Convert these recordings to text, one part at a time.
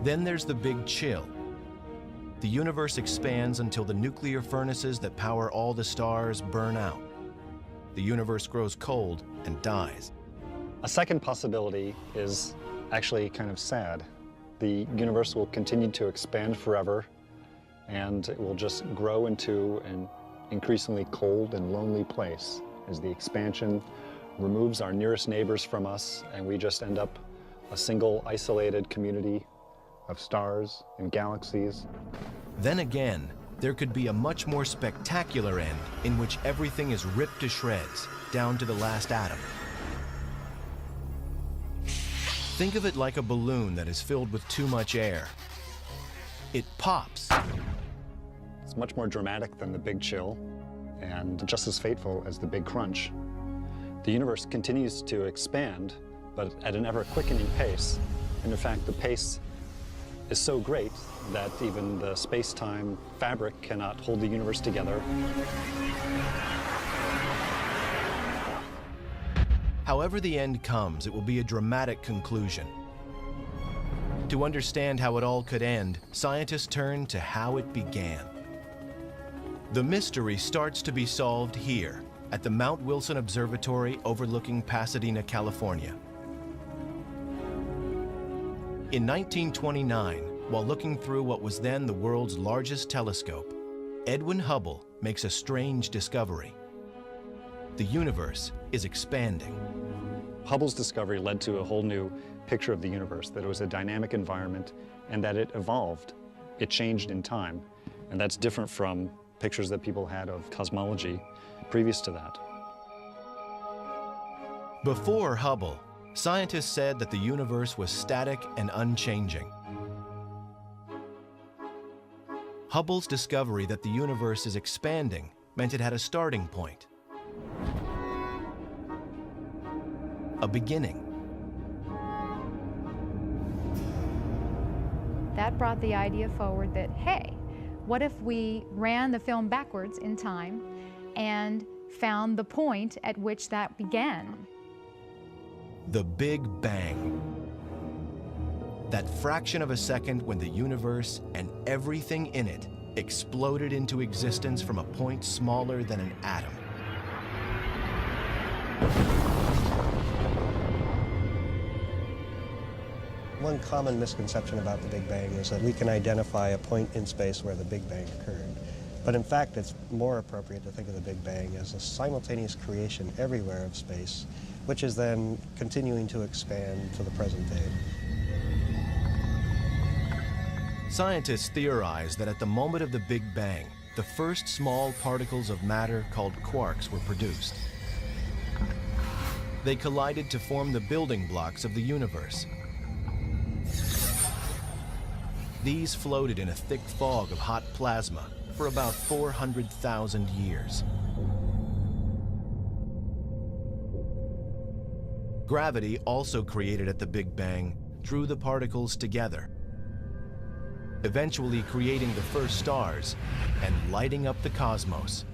Then there's the Big Chill. The universe expands until the nuclear furnaces that power all the stars burn out. The universe grows cold and dies. A second possibility is actually kind of sad. The universe will continue to expand forever, and it will just grow into an increasingly cold and lonely place as the expansion removes our nearest neighbors from us, and we just end up a single isolated community of stars and galaxies. Then again, there could be a much more spectacular end in which everything is ripped to shreds, down to the last atom. Think of it like a balloon that is filled with too much air. It pops. It's much more dramatic than the Big Chill and just as fateful as the Big Crunch. The universe continues to expand, but at an ever-quickening pace. And in fact, the pace is so great that even the space-time fabric cannot hold the universe together. However the end comes, it will be a dramatic conclusion. To understand how it all could end, scientists turn to how it began. The mystery starts to be solved here, at the Mount Wilson Observatory overlooking Pasadena, California. In 1929, while looking through what was then the world's largest telescope, Edwin Hubble makes a strange discovery. The universe is expanding. Hubble's discovery led to a whole new picture of the universe, that it was a dynamic environment and that it evolved. It changed in time, and that's different from pictures that people had of cosmology previous to that. Before Hubble, scientists said that the universe was static and unchanging. Hubble's discovery that the universe is expanding meant it had a starting point, a beginning. That brought the idea forward that, hey, what if we ran the film backwards in time and found the point at which that began? The Big Bang. That fraction of a second when the universe and everything in it exploded into existence from a point smaller than an atom. One common misconception about the Big Bang is that we can identify a point in space where the Big Bang occurred. But in fact, it's more appropriate to think of the Big Bang as a simultaneous creation everywhere of space, which is then continuing to expand to the present day. Scientists theorize that at the moment of the Big Bang, the first small particles of matter called quarks were produced. They collided to form the building blocks of the universe. These floated in a thick fog of hot plasma for about 400,000 years. Gravity, also created at the Big Bang, drew the particles together, eventually creating the first stars and lighting up the cosmos.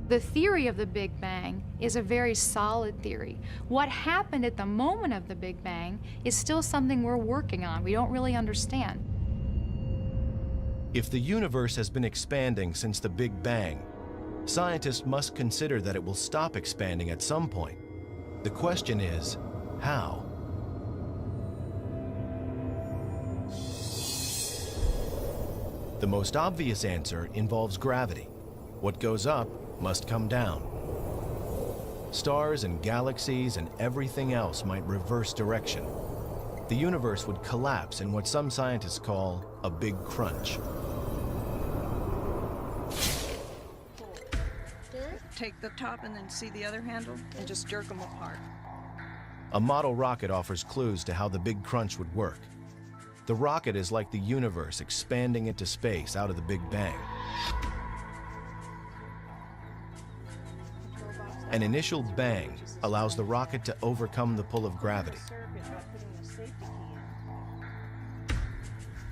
The theory of the Big Bang is a very solid theory. What happened at the moment of the Big Bang is still something we're working on. We don't really understand. If the universe has been expanding since the Big Bang, scientists must consider that it will stop expanding at some point. The question is, how? The most obvious answer involves gravity. What goes up must come down. Stars and galaxies and everything else might reverse direction. The universe would collapse in what some scientists call a big crunch. Take the top and then see the other handle and just jerk them apart. A model rocket offers clues to how the big crunch would work. The rocket is like the universe expanding into space out of the Big Bang. An initial bang allows the rocket to overcome the pull of gravity.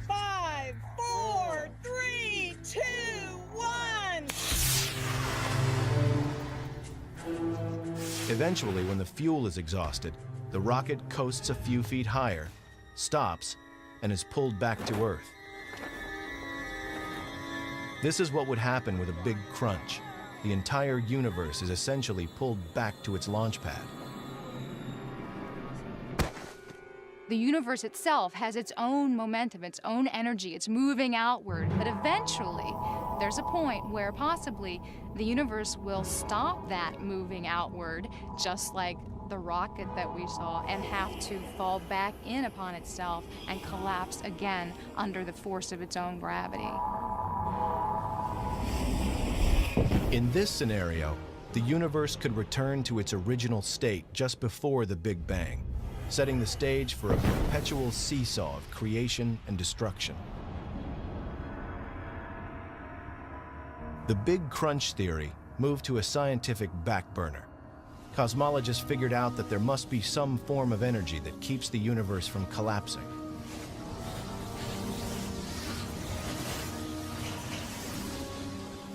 5, 4, 3, 2, 1. Eventually, when the fuel is exhausted, the rocket coasts a few feet higher stops, and is pulled back to Earth. This is what would happen with a big crunch. The entire universe is essentially pulled back to its launch pad. The universe itself has its own momentum, its own energy. It's moving outward. But eventually, there's a point where possibly the universe will stop that moving outward, just like the rocket that we saw, and have to fall back in upon itself and collapse again under the force of its own gravity. In this scenario, the universe could return to its original state just before the Big Bang, setting the stage for a perpetual seesaw of creation and destruction. The Big Crunch theory moved to a scientific back burner. Cosmologists figured out that there must be some form of energy that keeps the universe from collapsing.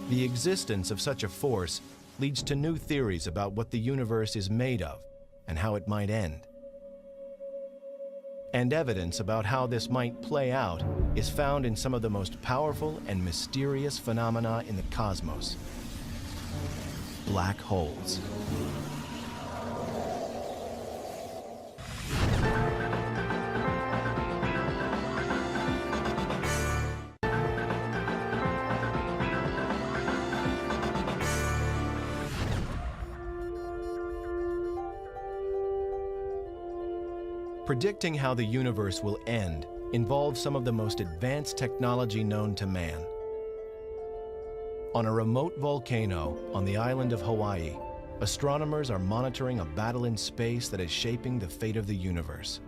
The existence of such a force leads to new theories about what the universe is made of and how it might end. And evidence about how this might play out is found in some of the most powerful and mysterious phenomena in the cosmos: black holes. Predicting how the universe will end involves some of the most advanced technology known to man. On a remote volcano on the island of Hawaii, astronomers are monitoring a battle in space that is shaping the fate of the universe.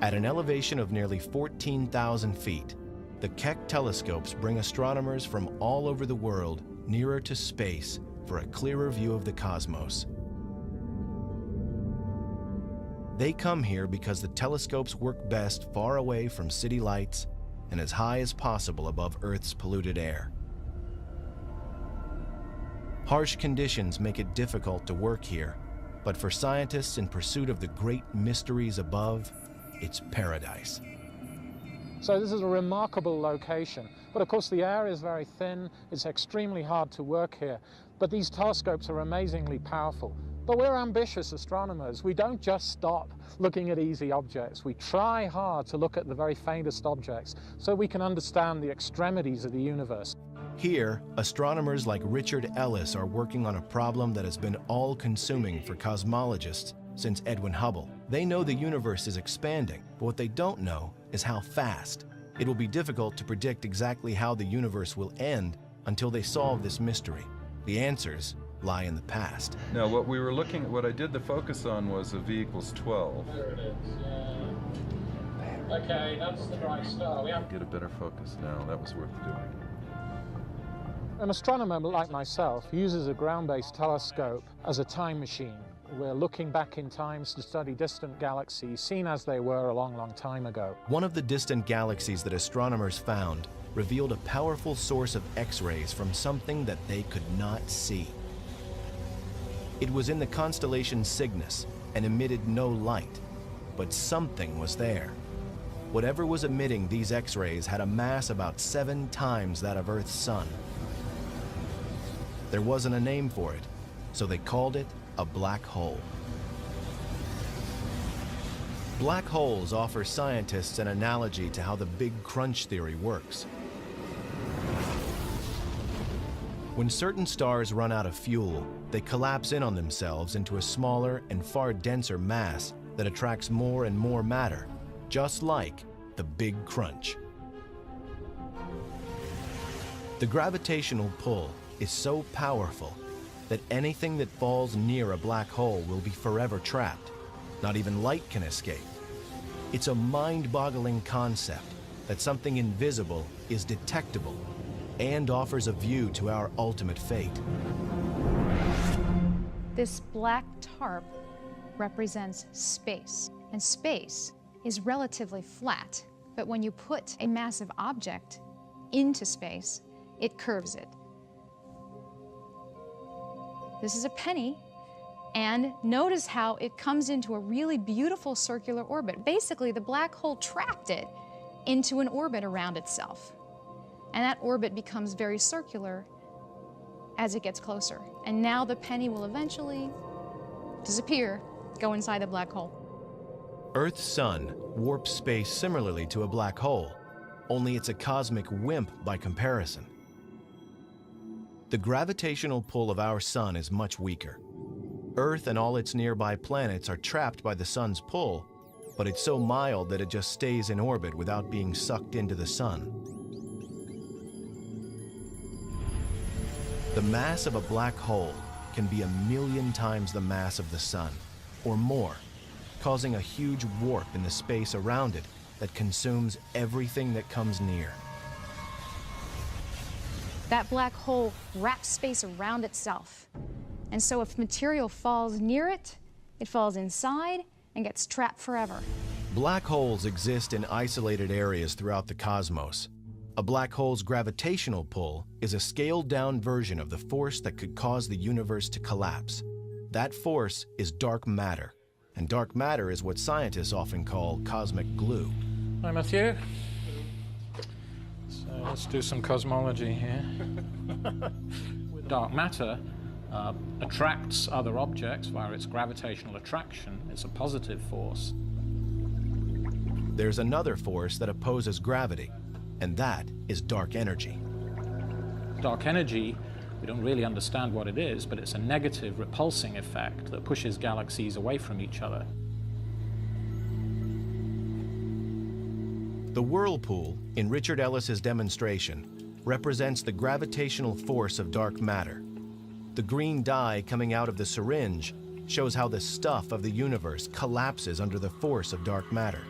At an elevation of nearly 14,000 feet, the Keck telescopes bring astronomers from all over the world nearer to space for a clearer view of the cosmos. They come here because the telescopes work best far away from city lights and as high as possible above Earth's polluted air. Harsh conditions make it difficult to work here, but for scientists in pursuit of the great mysteries above, it's paradise. So this is a remarkable location, but of course the air is very thin, it's extremely hard to work here, but these telescopes are amazingly powerful. But we're ambitious astronomers. We don't just stop looking at easy objects. We try hard to look at the very faintest objects so we can understand the extremities of the universe. Here, astronomers like Richard Ellis are working on a problem that has been all-consuming for cosmologists since Edwin Hubble. They know the universe is expanding, but what they don't know is how fast. It will be difficult to predict exactly how the universe will end until they solve this mystery. The answers lie in the past. Now, what I did the focus on was a V equals 12. There it is, yeah. Okay, that's the bright star. Get a better focus now. That was worth doing. An astronomer like myself uses a ground-based telescope as a time machine. We're looking back in time to study distant galaxies, seen as they were a long, long time ago. One of the distant galaxies that astronomers found revealed a powerful source of X-rays from something that they could not see. It was in the constellation Cygnus and emitted no light, but something was there. Whatever was emitting these X-rays had a mass about 7 times that of Earth's sun. There wasn't a name for it, so they called it a black hole. Black holes offer scientists an analogy to how the Big Crunch theory works. When certain stars run out of fuel, they collapse in on themselves into a smaller and far denser mass that attracts more and more matter, just like the Big Crunch. The gravitational pull is so powerful that anything that falls near a black hole will be forever trapped. Not even light can escape. It's a mind-boggling concept that something invisible is detectable and offers a view to our ultimate fate. This black tarp represents space, and space is relatively flat, but when you put a massive object into space, it curves it. This is a penny, And notice how it comes into a really beautiful circular orbit. Basically, the black hole trapped it into an orbit around itself. And that orbit becomes very circular as it gets closer. And now the penny will eventually disappear, go inside the black hole. Earth's sun warps space similarly to a black hole, only it's a cosmic wimp by comparison. The gravitational pull of our sun is much weaker. Earth and all its nearby planets are trapped by the sun's pull, but it's so mild that it just stays in orbit without being sucked into the sun. The mass of a black hole can be 1,000,000 times the mass of the sun, or more, causing a huge warp in the space around it that consumes everything that comes near. That black hole wraps space around itself. And so if material falls near it, it falls inside and gets trapped forever. Black holes exist in isolated areas throughout the cosmos. A black hole's gravitational pull is a scaled-down version of the force that could cause the universe to collapse. That force is dark matter, and dark matter is what scientists often call cosmic glue. Hi, Matthew. So let's do some cosmology here. Dark matter attracts other objects via its gravitational attraction. It's a positive force. There's another force that opposes gravity, and that is dark energy. Dark energy, we don't really understand what it is, but it's a negative repulsing effect that pushes galaxies away from each other. The whirlpool in Richard Ellis's demonstration represents the gravitational force of dark matter. The green dye coming out of the syringe shows how the stuff of the universe collapses under the force of dark matter.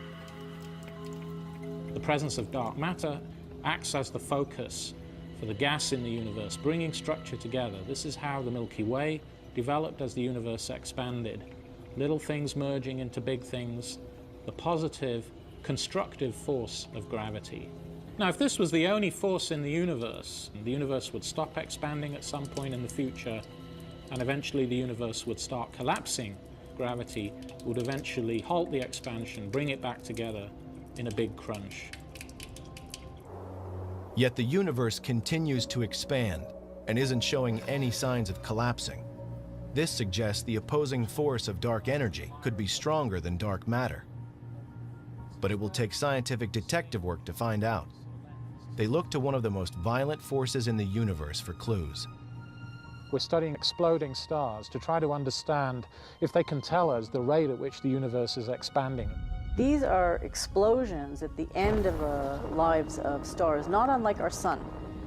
The presence of dark matter acts as the focus for the gas in the universe, bringing structure together. This is how the Milky Way developed as the universe expanded. Little things merging into big things, the positive, constructive force of gravity. Now, if this was the only force in the universe would stop expanding at some point in the future, and eventually the universe would start collapsing. Gravity would eventually halt the expansion, bring it back together in a big crunch. Yet the universe continues to expand and isn't showing any signs of collapsing. This suggests the opposing force of dark energy could be stronger than dark matter. But it will take scientific detective work to find out. They look to one of the most violent forces in the universe for clues. We're studying exploding stars to try to understand if they can tell us the rate at which the universe is expanding. These are explosions at the end of the lives of stars, not unlike our sun.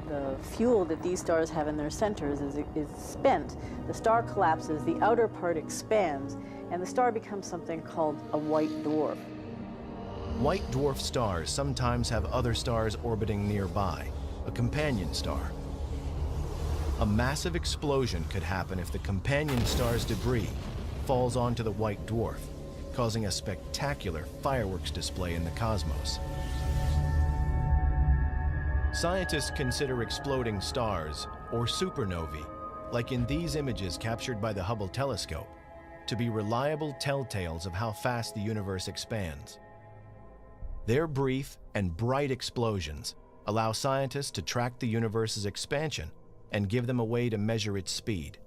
The fuel that these stars have in their centers is spent. The star collapses, the outer part expands, and the star becomes something called a white dwarf. White dwarf stars sometimes have other stars orbiting nearby, a companion star. A massive explosion could happen if the companion star's debris falls onto the white dwarf, causing a spectacular fireworks display in the cosmos. Scientists consider exploding stars, or supernovae, like in these images captured by the Hubble telescope, to be reliable telltales of how fast the universe expands. Their brief and bright explosions allow scientists to track the universe's expansion and give them a way to measure its speed.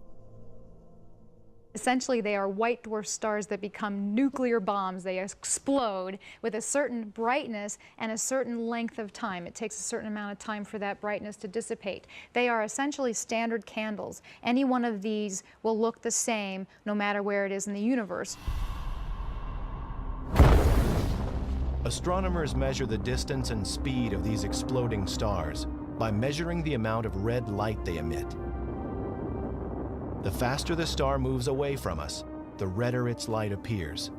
Essentially, they are white dwarf stars that become nuclear bombs. They explode with a certain brightness and a certain length of time. It takes a certain amount of time for that brightness to dissipate. They are essentially standard candles. Any one of these will look the same no matter where it is in the universe. Astronomers measure the distance and speed of these exploding stars by measuring the amount of red light they emit. The faster the star moves away from us, the redder its light appears.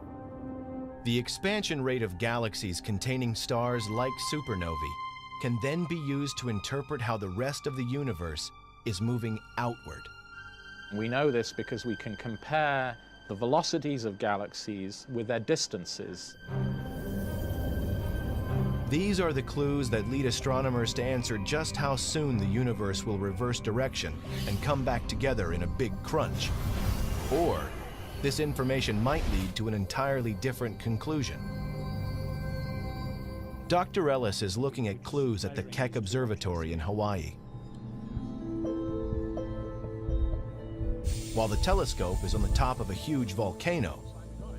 The expansion rate of galaxies containing stars like supernovae can then be used to interpret how the rest of the universe is moving outward. We know this because we can compare the velocities of galaxies with their distances. These are the clues that lead astronomers to answer just how soon the universe will reverse direction and come back together in a big crunch, or this information might lead to an entirely different conclusion. Dr. Ellis is looking at clues at the Keck Observatory in Hawaii. While the telescope is on the top of a huge volcano,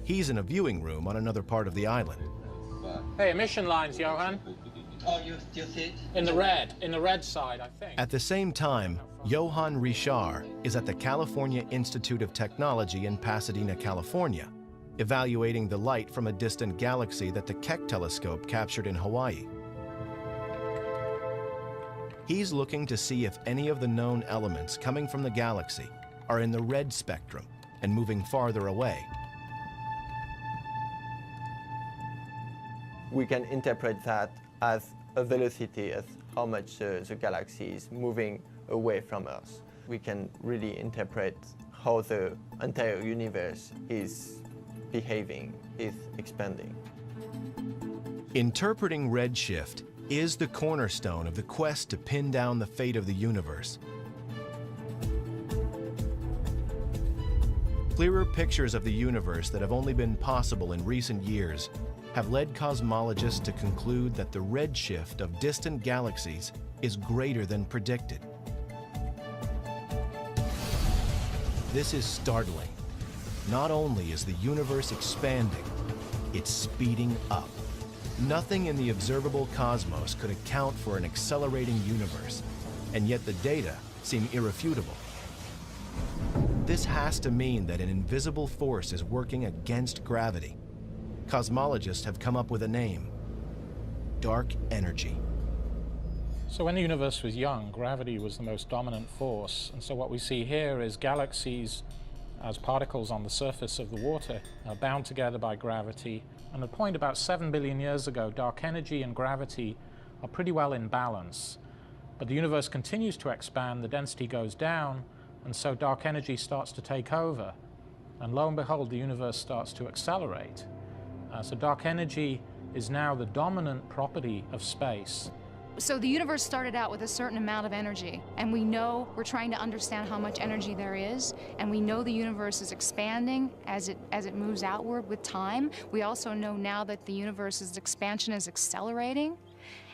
he's in a viewing room on another part of the island. Hey, emission lines, Johan. Oh, you see it? In the red side, I think. At the same time, Johan Richard is at the California Institute of Technology in Pasadena, California, evaluating the light from a distant galaxy that the Keck telescope captured in Hawaii. He's looking to see if any of the known elements coming from the galaxy are in the red spectrum and moving farther away. We can interpret that as a velocity, as how much the galaxy is moving away from us. We can really interpret how the entire universe is behaving, is expanding. Interpreting redshift is the cornerstone of the quest to pin down the fate of the universe. Clearer pictures of the universe that have only been possible in recent years have led cosmologists to conclude that the redshift of distant galaxies is greater than predicted. This is startling. Not only is the universe expanding, it's speeding up. Nothing in the observable cosmos could account for an accelerating universe, and yet the data seem irrefutable. This has to mean that an invisible force is working against gravity. Cosmologists have come up with a name: dark energy. So when the universe was young, gravity was the most dominant force. And so what we see here is galaxies as particles on the surface of the water are bound together by gravity. And at a point about 7 billion years ago, dark energy and gravity are pretty well in balance. But the universe continues to expand, the density goes down, and so dark energy starts to take over. And lo and behold, the universe starts to accelerate. So dark energy is now the dominant property of space. So the universe started out with a certain amount of energy, and we know we're trying to understand how much energy there is, and we know the universe is expanding as it moves outward with time. We also know now that the universe's expansion is accelerating,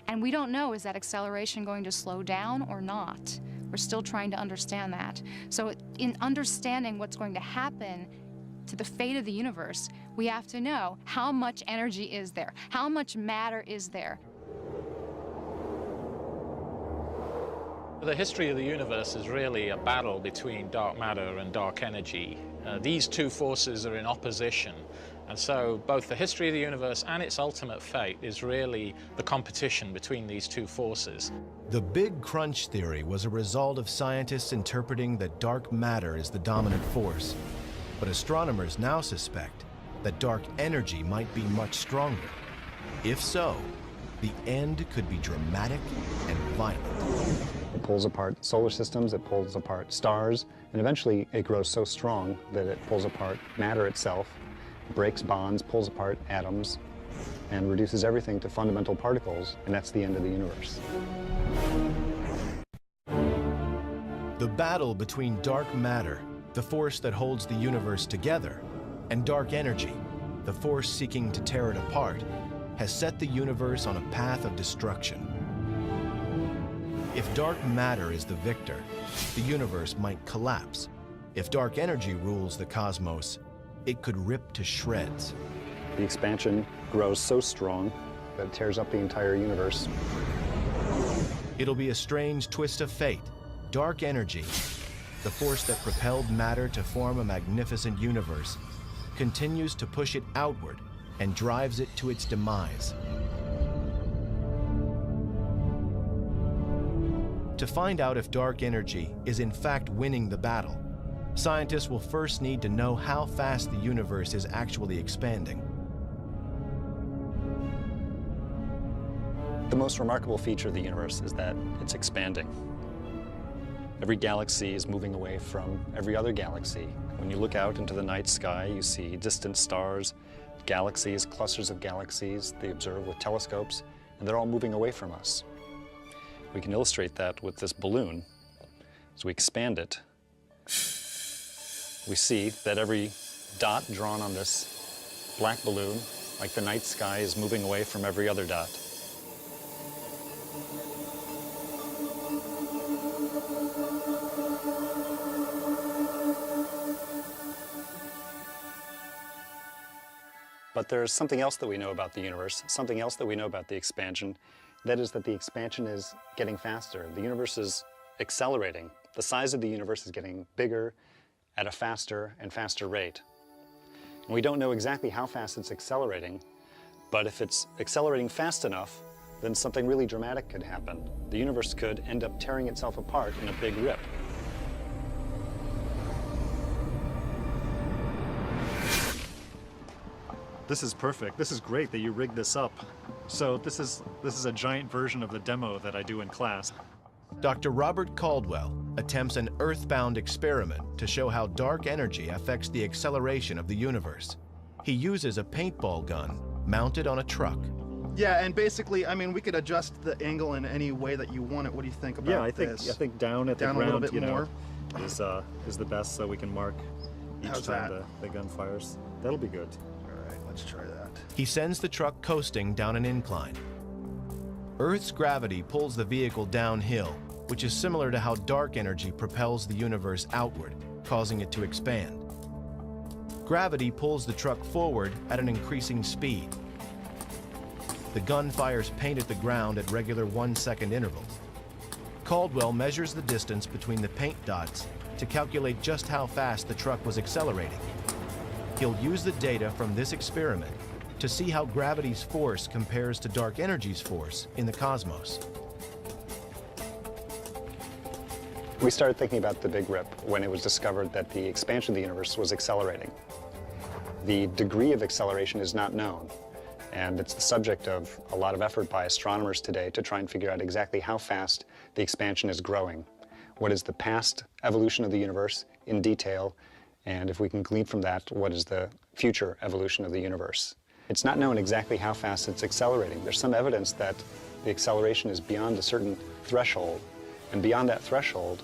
and we don't know, is that acceleration going to slow down or not? We're still trying to understand that. So in understanding what's going to happen to the fate of the universe, we have to know how much energy is there, how much matter is there. The history of the universe is really a battle between dark matter and dark energy. These two forces are in opposition, and so both the history of the universe and its ultimate fate is really the competition between these two forces. The Big Crunch theory was a result of scientists interpreting that dark matter is the dominant force. But astronomers now suspect that dark energy might be much stronger. If so, the end could be dramatic and violent. It pulls apart solar systems, it pulls apart stars, and eventually it grows so strong that it pulls apart matter itself, breaks bonds, pulls apart atoms, and reduces everything to fundamental particles, and that's the end of the universe. The battle between dark matter, the force that holds the universe together, and dark energy, the force seeking to tear it apart, has set the universe on a path of destruction. If dark matter is the victor, the universe might collapse. If dark energy rules the cosmos, it could rip to shreds. The expansion grows so strong that it tears up the entire universe. It'll be a strange twist of fate. Dark energy, the force that propelled matter to form a magnificent universe, continues to push it outward and drives it to its demise. To find out if dark energy is in fact winning the battle, scientists will first need to know how fast the universe is actually expanding. The most remarkable feature of the universe is that it's expanding. Every galaxy is moving away from every other galaxy. When you look out into the night sky, you see distant stars, galaxies, clusters of galaxies they observe with telescopes, and they're all moving away from us. We can illustrate that with this balloon. As we expand it, we see that every dot drawn on this black balloon, like the night sky is moving away from every other dot. But there's something else that we know about the universe, something else that we know about the expansion. That is that the expansion is getting faster. The universe is accelerating. The size of the universe is getting bigger at a faster and faster rate. And we don't know exactly how fast it's accelerating, but if it's accelerating fast enough, then something really dramatic could happen. The universe could end up tearing itself apart in a big rip. This is perfect. This is great that you rigged this up. So this is a giant version of the demo that I do in class. Dr. Robert Caldwell attempts an earthbound experiment to show how dark energy affects the acceleration of the universe. He uses a paintball gun mounted on a truck. Yeah, and basically, I mean, we could adjust the angle in any way that you want it. What do you think about this? I think down at the Down ground, a little bit more. is the best, so we can mark each How's time that? the gun fires. That'll be good. All right, let's try that. He sends the truck coasting down an incline. Earth's gravity pulls the vehicle downhill, which is similar to how dark energy propels the universe outward, causing it to expand. Gravity pulls the truck forward at an increasing speed. The gun fires paint at the ground at regular 1-second intervals. Caldwell measures the distance between the paint dots to calculate just how fast the truck was accelerating. He'll use the data from this experiment to see how gravity's force compares to dark energy's force in the cosmos. We started thinking about the Big Rip when it was discovered that the expansion of the universe was accelerating. The degree of acceleration is not known, and it's the subject of a lot of effort by astronomers today to try and figure out exactly how fast the expansion is growing. What is the past evolution of the universe in detail, and if we can glean from that, what is the future evolution of the universe? It's not known exactly how fast it's accelerating. There's some evidence that the acceleration is beyond a certain threshold, and beyond that threshold,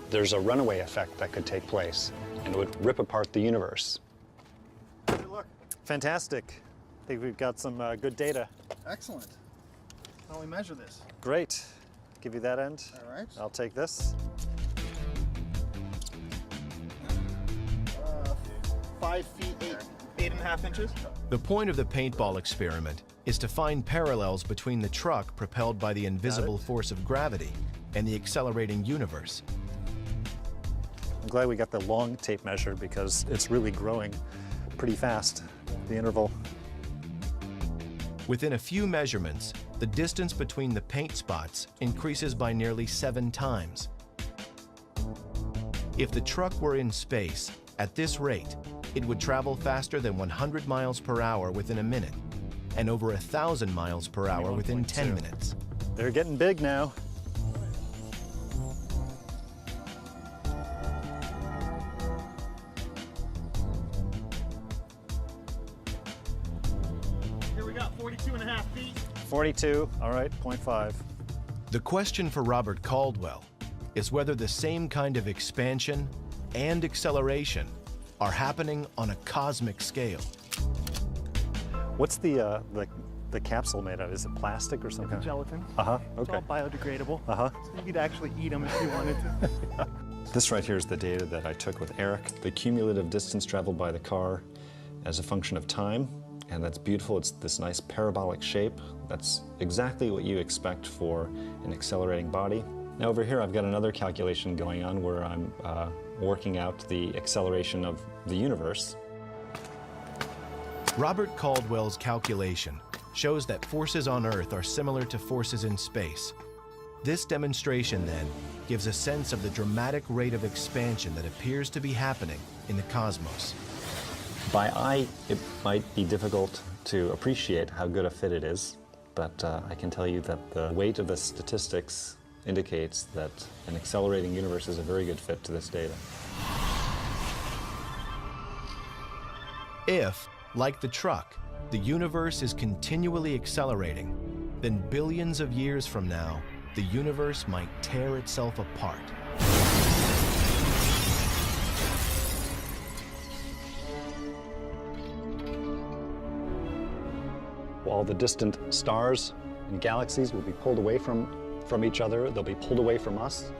there's a runaway effect that could take place, and it would rip apart the universe. Good luck. Fantastic. I think we've got some good data. Excellent. How do we measure this? Great. Give you that end. All right. I'll take this. 5 feet 8.5 inches. The point of the paintball experiment is to find parallels between the truck propelled by the invisible force of gravity and the accelerating universe. I'm glad we got the long tape measure because it's really growing pretty fast, the interval. Within a few measurements, the distance between the paint spots increases by nearly 7 times. If the truck were in space, at this rate, it would travel faster than 100 miles per hour within a minute, and over 1,000 miles per hour within 10 minutes. They're getting big now. Here we got 42.5 feet. 42, all right, 0.5. The question for Robert Caldwell is whether the same kind of expansion and acceleration are happening on a cosmic scale. What's the capsule made of? Is it plastic or something? Gelatin. Uh-huh, It's okay. all biodegradable. Uh-huh. So you could actually eat them if you wanted to. This right here is the data that I took with Eric, the cumulative distance traveled by the car as a function of time, and that's beautiful. It's this nice parabolic shape. That's exactly what you expect for an accelerating body. Now over here I've got another calculation going on where I'm working out the acceleration of the universe. Robert Caldwell's calculation shows that forces on Earth are similar to forces in space. This demonstration, then, gives a sense of the dramatic rate of expansion that appears to be happening in the cosmos. By eye, it might be difficult to appreciate how good a fit it is, but I can tell you that the weight of the statistics indicates that an accelerating universe is a very good fit to this data. If, like the truck, the universe is continually accelerating, then billions of years from now, the universe might tear itself apart. All the distant stars and galaxies will be pulled away from each other. They'll be pulled away from us.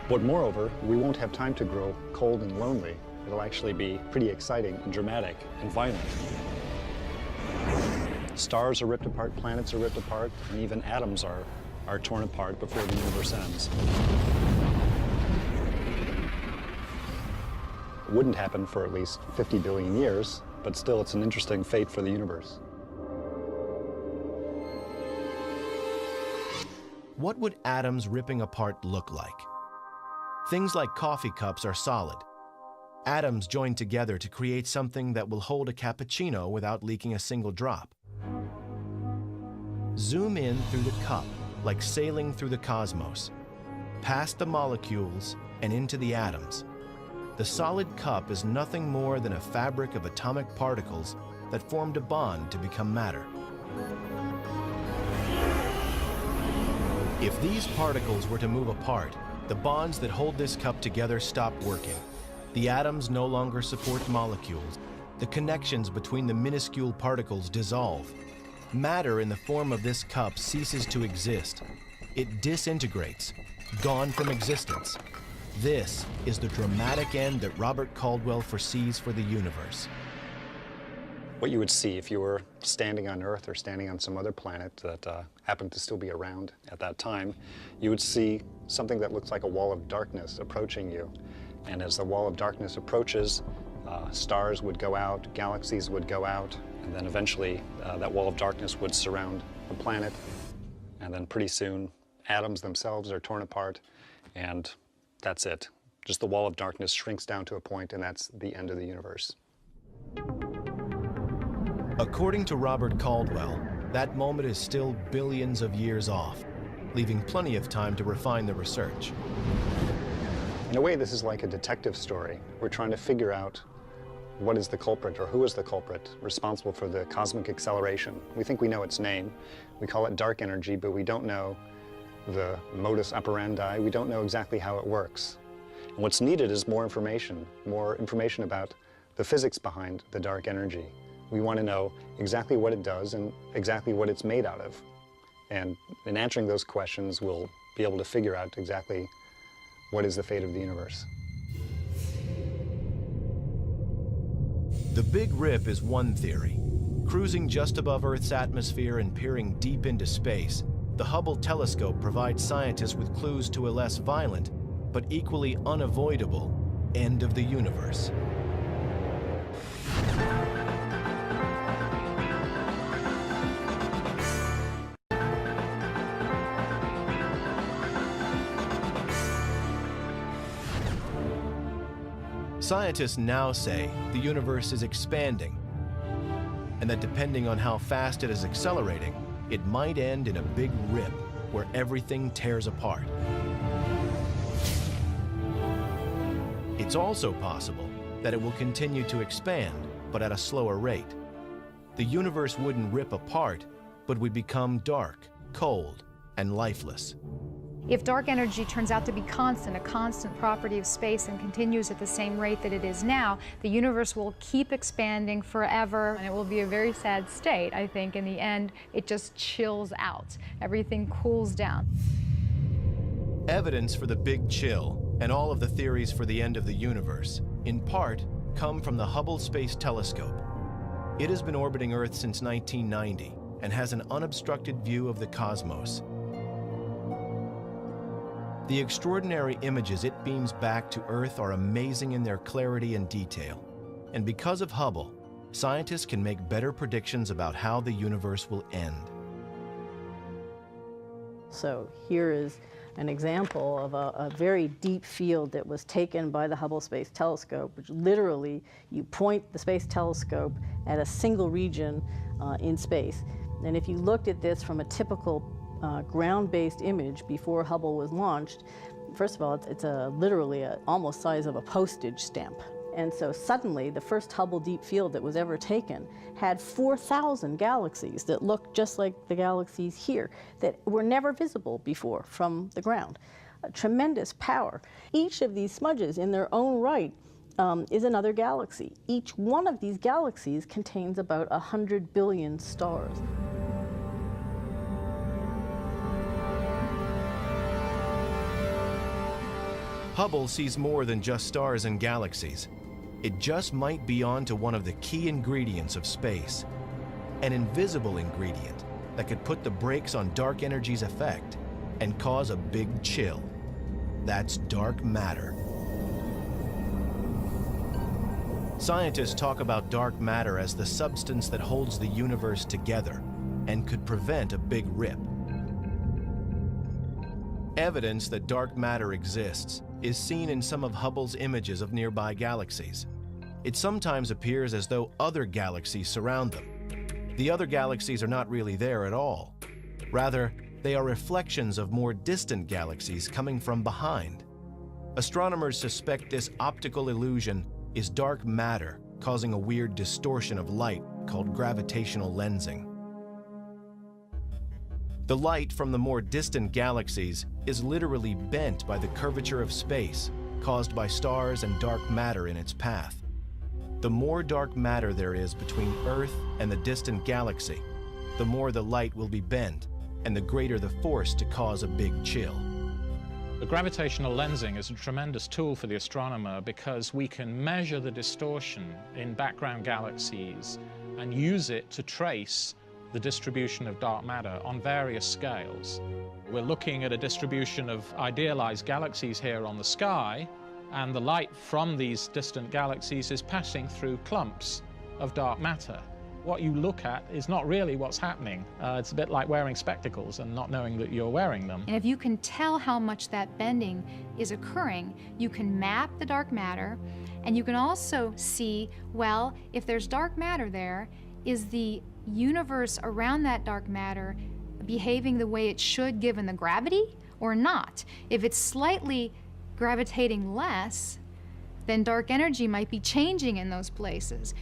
But moreover, we won't have time to grow cold and lonely. It'll actually be pretty exciting and dramatic and violent. Stars are ripped apart, planets are ripped apart, and even atoms are torn apart before the universe ends. It wouldn't happen for at least 50 billion years, but still it's an interesting fate for the universe. What would atoms ripping apart look like? Things like coffee cups are solid. Atoms join together to create something that will hold a cappuccino without leaking a single drop. Zoom in through the cup, like sailing through the cosmos, past the molecules and into the atoms. The solid cup is nothing more than a fabric of atomic particles that formed a bond to become matter. If these particles were to move apart, the bonds that hold this cup together stop working. The atoms no longer support molecules. The connections between the minuscule particles dissolve. Matter in the form of this cup ceases to exist. It disintegrates, gone from existence. This is the dramatic end that Robert Caldwell foresees for the universe. What you would see if you were standing on Earth or standing on some other planet that happened to still be around at that time, you would see something that looks like a wall of darkness approaching you. And as the wall of darkness approaches, stars would go out, galaxies would go out, and then eventually that wall of darkness would surround the planet. And then pretty soon, atoms themselves are torn apart, and that's it. Just the wall of darkness shrinks down to a point, and that's the end of the universe. According to Robert Caldwell, that moment is still billions of years off, leaving plenty of time to refine the research. In a way, this is like a detective story. We're trying to figure out what is the culprit, or who is the culprit responsible for the cosmic acceleration. We think we know its name. We call it dark energy, but we don't know the modus operandi. We don't know exactly how it works. And what's needed is more information about the physics behind the dark energy. We want to know exactly what it does and exactly what it's made out of. And in answering those questions, we'll be able to figure out exactly what is the fate of the universe. The Big Rip is one theory. Cruising just above Earth's atmosphere and peering deep into space, the Hubble telescope provides scientists with clues to a less violent, but equally unavoidable, end of the universe. Scientists now say the universe is expanding, and that depending on how fast it is accelerating, it might end in a big rip where everything tears apart. It's also possible that it will continue to expand, but at a slower rate. The universe wouldn't rip apart, but would become dark, cold, and lifeless. If dark energy turns out to be constant, a constant property of space, and continues at the same rate that it is now, the universe will keep expanding forever, and it will be a very sad state. I think in the end, it just chills out. Everything cools down. Evidence for the Big Chill and all of the theories for the end of the universe, in part, come from the Hubble Space Telescope. It has been orbiting Earth since 1990 and has an unobstructed view of the cosmos. The extraordinary images it beams back to Earth are amazing in their clarity and detail. And because of Hubble, scientists can make better predictions about how the universe will end. So here is an example of a very deep field that was taken by the Hubble Space Telescope, which literally you point the space telescope at a single region in space. And if you looked at this from a typical ground-based image before Hubble was launched, first of all, it's literally almost size of a postage stamp. And so suddenly, the first Hubble Deep Field that was ever taken had 4,000 galaxies that looked just like the galaxies here, that were never visible before from the ground. A tremendous power. Each of these smudges in their own right is another galaxy. Each one of these galaxies contains about 100 billion stars. Hubble sees more than just stars and galaxies. It just might be onto one of the key ingredients of space, an invisible ingredient that could put the brakes on dark energy's effect and cause a big chill. That's dark matter. Scientists talk about dark matter as the substance that holds the universe together and could prevent a big rip. Evidence that dark matter exists is seen in some of Hubble's images of nearby galaxies. It sometimes appears as though other galaxies surround them. The other galaxies are not really there at all. Rather, they are reflections of more distant galaxies coming from behind. Astronomers suspect this optical illusion is dark matter causing a weird distortion of light called gravitational lensing. The light from the more distant galaxies is literally bent by the curvature of space caused by stars and dark matter in its path. The more dark matter there is between Earth and the distant galaxy, the more the light will be bent and the greater the force to cause a big chill. The gravitational lensing is a tremendous tool for the astronomer because we can measure the distortion in background galaxies and use it to trace the distribution of dark matter on various scales. We're looking at a distribution of idealized galaxies here on the sky, and the light from these distant galaxies is passing through clumps of dark matter. What you look at is not really what's happening. It's a bit like wearing spectacles and not knowing that you're wearing them. And if you can tell how much that bending is occurring, you can map the dark matter, and you can also see, well, if there's dark matter there, is the universe around that dark matter behaving the way it should given the gravity or not? If it's slightly gravitating less, then dark energy might be changing in those places.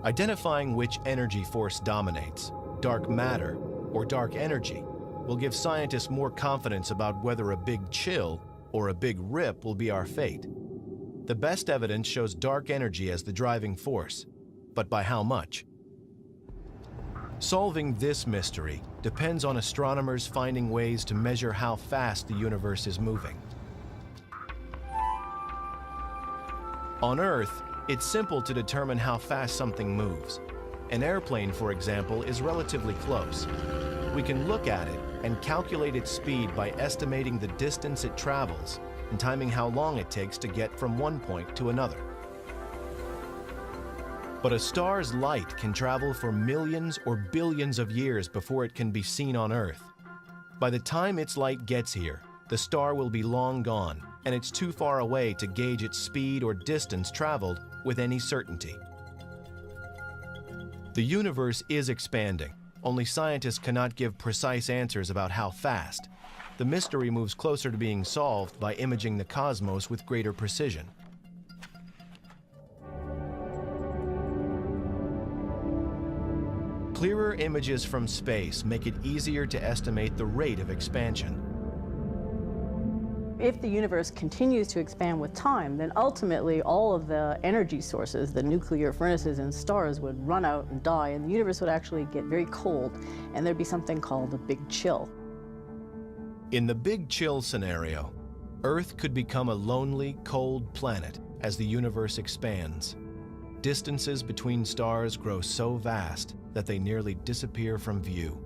Identifying which energy force dominates, dark matter or dark energy, will give scientists more confidence about whether a big chill or a big rip will be our fate. The best evidence shows dark energy as the driving force, but by how much? Solving this mystery depends on astronomers finding ways to measure how fast the universe is moving. On Earth, it's simple to determine how fast something moves. An airplane, for example, is relatively close. We can look at it and calculate its speed by estimating the distance it travels and timing how long it takes to get from one point to another. But a star's light can travel for millions or billions of years before it can be seen on Earth. By the time its light gets here, the star will be long gone, and it's too far away to gauge its speed or distance traveled with any certainty. The universe is expanding, only scientists cannot give precise answers about how fast. The mystery moves closer to being solved by imaging the cosmos with greater precision. Clearer images from space make it easier to estimate the rate of expansion. If the universe continues to expand with time, then ultimately all of the energy sources, the nuclear furnaces in stars, would run out and die, and the universe would actually get very cold, and there'd be something called a big chill. In the big chill scenario, Earth could become a lonely, cold planet as the universe expands. Distances between stars grow so vast that they nearly disappear from view.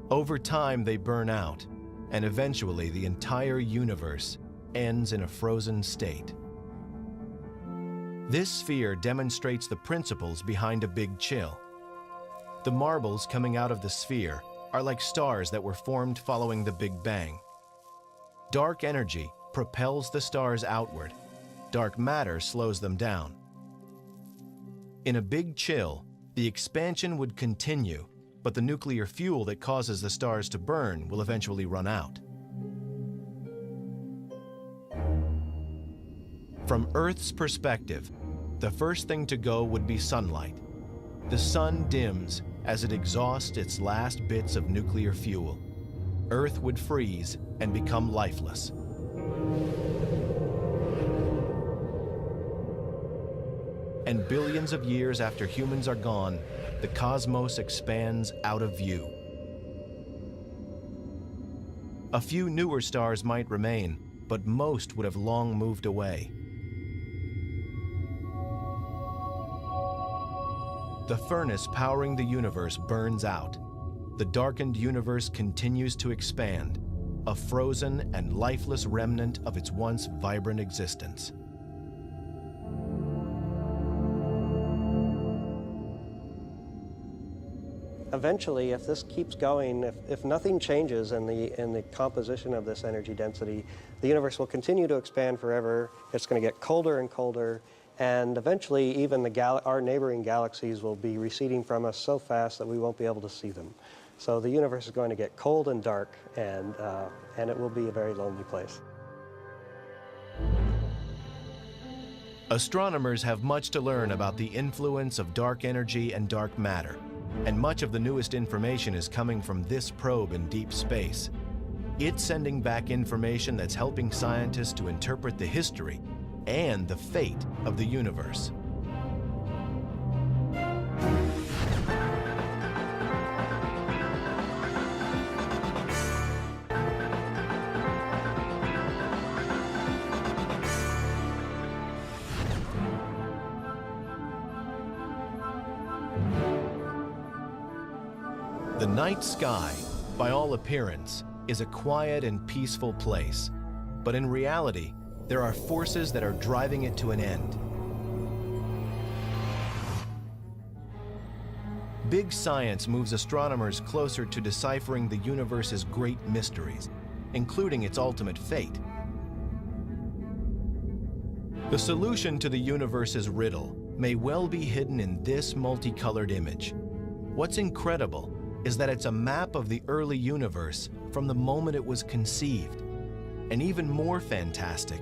Over time, they burn out, and eventually the entire universe ends in a frozen state. This sphere demonstrates the principles behind a big chill. The marbles coming out of the sphere are like stars that were formed following the Big Bang. Dark energy propels the stars outward. Dark matter slows them down. In a big chill, the expansion would continue, but the nuclear fuel that causes the stars to burn will eventually run out. From Earth's perspective, the first thing to go would be sunlight. The sun dims as it exhausts its last bits of nuclear fuel. Earth would freeze and become lifeless. and billions of years after humans are gone, the cosmos expands out of view. A few newer stars might remain, but most would have long moved away. The furnace powering the universe burns out. The darkened universe continues to expand, a frozen and lifeless remnant of its once vibrant existence. Eventually, if this keeps going, if nothing changes in the composition of this energy density, the universe will continue to expand forever. It's going to get colder and colder, and eventually even our neighboring galaxies will be receding from us so fast that we won't be able to see them. So the universe is going to get cold and dark, and it will be a very lonely place. Astronomers have much to learn about the influence of dark energy and dark matter, and much of the newest information is coming from this probe in deep space. It's sending back information that's helping scientists to interpret the history and the fate of the universe. The night sky, by all appearance, is a quiet and peaceful place, but in reality, there are forces that are driving it to an end. Big science moves astronomers closer to deciphering the universe's great mysteries, including its ultimate fate. The solution to the universe's riddle may well be hidden in this multicolored image. What's incredible is that it's a map of the early universe from the moment it was conceived. And even more fantastic,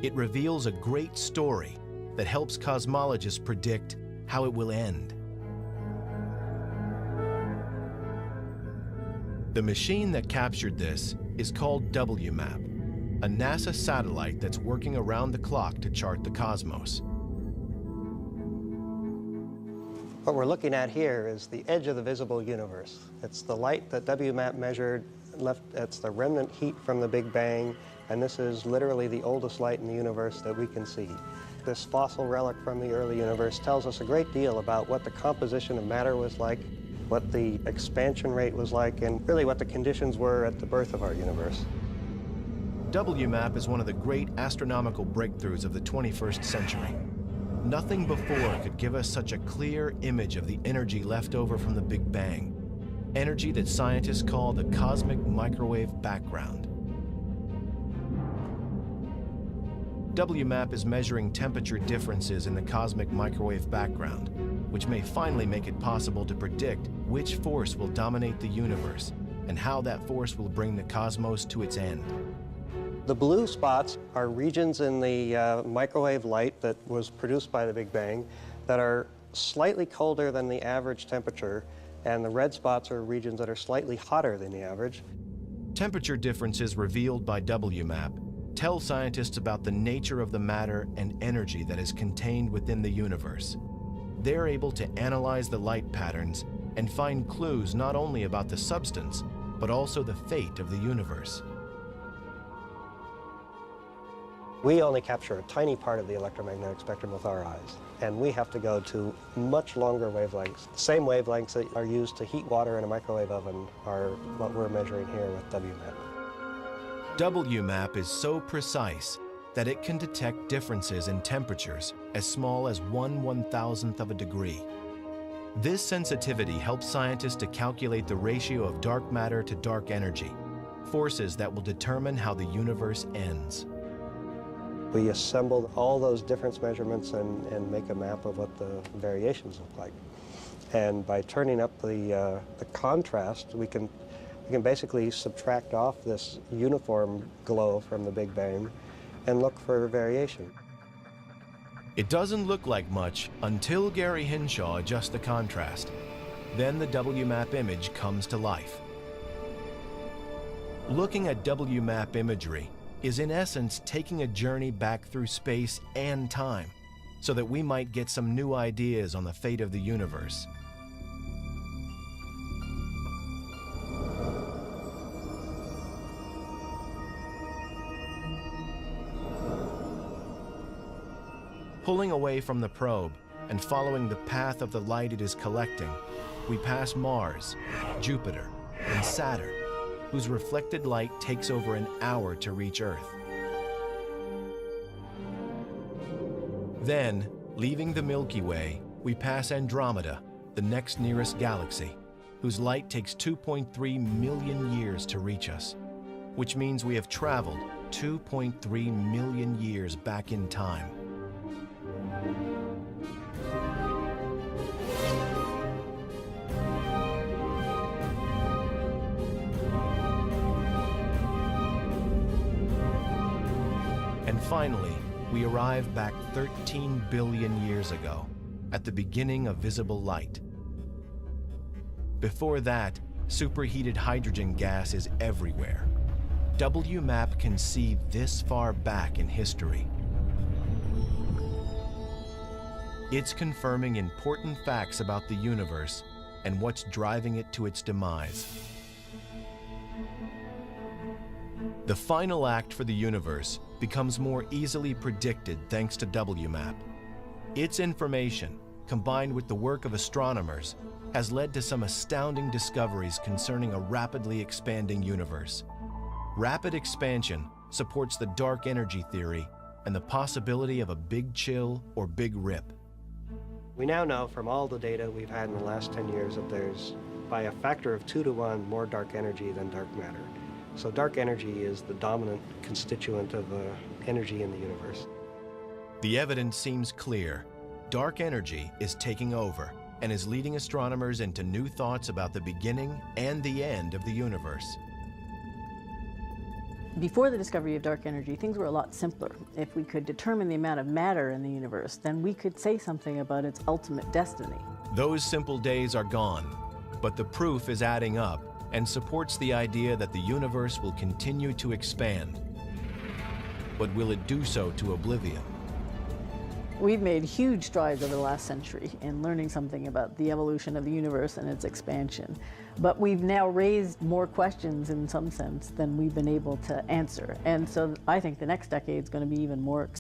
it reveals a great story that helps cosmologists predict how it will end. The machine that captured this is called WMAP, a NASA satellite that's working around the clock to chart the cosmos. What we're looking at here is the edge of the visible universe. It's the light that WMAP measured, it's the remnant heat from the Big Bang, and this is literally the oldest light in the universe that we can see. This fossil relic from the early universe tells us a great deal about what the composition of matter was like, what the expansion rate was like, and really what the conditions were at the birth of our universe. WMAP is one of the great astronomical breakthroughs of the 21st century. Nothing before could give us such a clear image of the energy left over from the Big Bang, energy that scientists call the cosmic microwave background. WMAP is measuring temperature differences in the cosmic microwave background, which may finally make it possible to predict which force will dominate the universe and how that force will bring the cosmos to its end. The blue spots are regions in the microwave light that was produced by the Big Bang that are slightly colder than the average temperature, and the red spots are regions that are slightly hotter than the average. Temperature differences revealed by WMAP tell scientists about the nature of the matter and energy that is contained within the universe. They're able to analyze the light patterns and find clues not only about the substance, but also the fate of the universe. We only capture a tiny part of the electromagnetic spectrum with our eyes, and we have to go to much longer wavelengths. The same wavelengths that are used to heat water in a microwave oven are what we're measuring here with WMAP. WMAP is so precise that it can detect differences in temperatures as small as 1/1000th of a degree. This sensitivity helps scientists to calculate the ratio of dark matter to dark energy, forces that will determine how the universe ends. We assemble all those difference measurements and make a map of what the variations look like. And by turning up the contrast, we can basically subtract off this uniform glow from the Big Bang and look for variation. It doesn't look like much until Gary Hinshaw adjusts the contrast. Then the WMAP image comes to life. Looking at WMAP imagery is in essence taking a journey back through space and time. so that we might get some new ideas on the fate of the universe. Pulling away from the probe and following the path of the light it is collecting, we pass Mars, Jupiter, and Saturn, whose reflected light takes over an hour to reach Earth. Then, leaving the Milky Way, we pass Andromeda, the next nearest galaxy, whose light takes 2.3 million years to reach us, which means we have traveled 2.3 million years back in time. And finally, we arrive back 13 billion years ago, at the beginning of visible light. Before that, superheated hydrogen gas is everywhere. WMAP can see this far back in history. It's confirming important facts about the universe and what's driving it to its demise. The final act for the universe becomes more easily predicted thanks to WMAP. Its information, combined with the work of astronomers, has led to some astounding discoveries concerning a rapidly expanding universe. Rapid expansion supports the dark energy theory and the possibility of a big chill or big rip. We now know from all the data we've had in the last 10 years that there's, by a factor of 2 to 1, more dark energy than dark matter. So dark energy is the dominant constituent of energy in the universe. The evidence seems clear. Dark energy is taking over and is leading astronomers into new thoughts about the beginning and the end of the universe. Before the discovery of dark energy, things were a lot simpler. If we could determine the amount of matter in the universe, then we could say something about its ultimate destiny. Those simple days are gone, but the proof is adding up and supports the idea that the universe will continue to expand. But will it do so to oblivion? We've made huge strides over the last century in learning something about the evolution of the universe and its expansion. But we've now raised more questions in some sense than we've been able to answer. And so I think the next decade is going to be even more exciting.